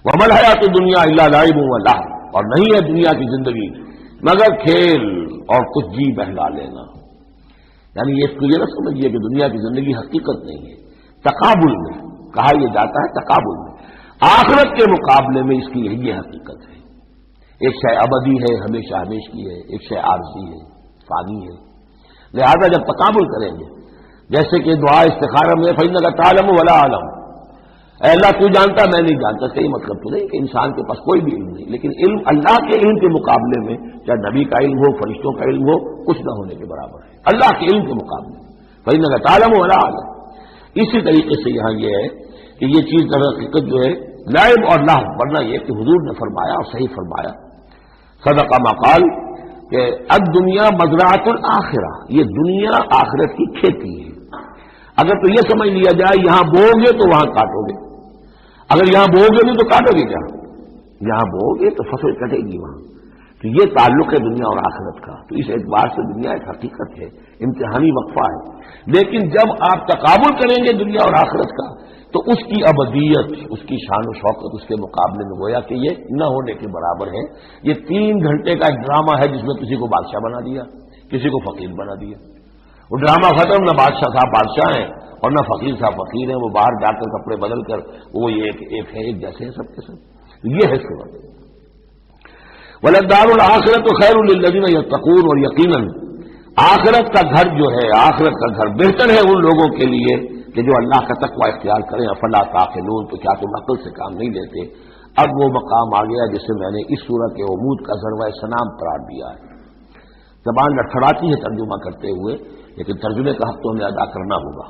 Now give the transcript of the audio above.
وما الحیات الدنیا الا لعب و لہو، اور نہیں ہے دنیا کی زندگی مگر کھیل اور کچھ جی بہلا لینا. یعنی اس کو یہ نہ سمجھیے کہ دنیا کی زندگی حقیقت نہیں ہے. تقابل میں کہا یہ جاتا ہے، تقابل میں آخرت کے مقابلے میں اس کی یہی حقیقت ہے. ایک شے ابدی ہے، ہمیشہ ہمیش کی ہے، ایک شے عارضی ہے، فانی ہے. لہذا جب تقابل کریں گے، جیسے کہ دعا استخارہ میں فإنک تعلم ولا اعلم، اے اللہ تو جانتا میں نہیں جانتا، اس کا یہ مطلب تو نہیں کہ انسان کے پاس کوئی بھی علم نہیں، لیکن علم اللہ کے علم کے مقابلے میں چاہے نبی کا علم ہو، فرشتوں کا علم ہو، کچھ نہ ہونے کے برابر ہے اللہ کے علم کے مقابلے میں. فإنک تعلم ولا اعلم. اسی طریقے سے یہاں یہ ہے کہ یہ چیز در حقیقت جو ہے لعب اور لہو، ورنہ یہ کہ حضور نے فرمایا اور صحیح فرمایا، صدق ما قال، کہ الدنیا مزرعۃ الآخرہ، یہ دنیا آخرت کی کھیتی ہے. اگر تو یہ سمجھ لیا جائے یہاں بو گے تو وہاں کاٹو گے، اگر یہاں بو گے نہیں تو کاٹو گے کیا؟ یہاں بو گے تو فصل کٹے گی وہاں. تو یہ تعلق ہے دنیا اور آخرت کا. تو اس اعتبار سے دنیا ایک حقیقت ہے، امتحانی وقفہ ہے. لیکن جب آپ تقابل کریں گے دنیا اور آخرت کا تو اس کی ابدیت، اس کی شان و شوکت اس کے مقابلے میں گویا کہ یہ نہ ہونے کے برابر ہے. یہ 3 گھنٹے کا ایک ڈرامہ ہے جس میں کسی کو بادشاہ بنا دیا، کسی کو فقیر بنا دیا. وہ ڈرامہ ختم، نہ بادشاہ صاحب بادشاہ ہیں اور نہ فقیر صاحب فقیر ہیں. وہ باہر جا کر کپڑے بدل کر وہ یہ ایک ہے، ایک جیسے ہیں سب کے سب. یہ ہے صورت. وَلَلدَّارُ الْآخِرَةُ خَيْرٌ لِّلَّذِينَ يَتَّقُونَ، اور یقیناً آخرت کا گھر جو ہے، آخرت کا گھر بہتر ہے ان لوگوں کے لیے کہ جو اللہ کا تقوی اختیار کریں. افلا تعقلون، تو کیا تم عقل سے کام نہیں لیتے؟ اب وہ مقام آ گیا جسے میں نے اس سورہ کے عمود کا ذروہ سنام قرار دیا ہے. زبان لڑکھڑاتی ہے ترجمہ کرتے ہوئے، لیکن ترجمے کا حق تو ہمیں ادا کرنا ہوگا.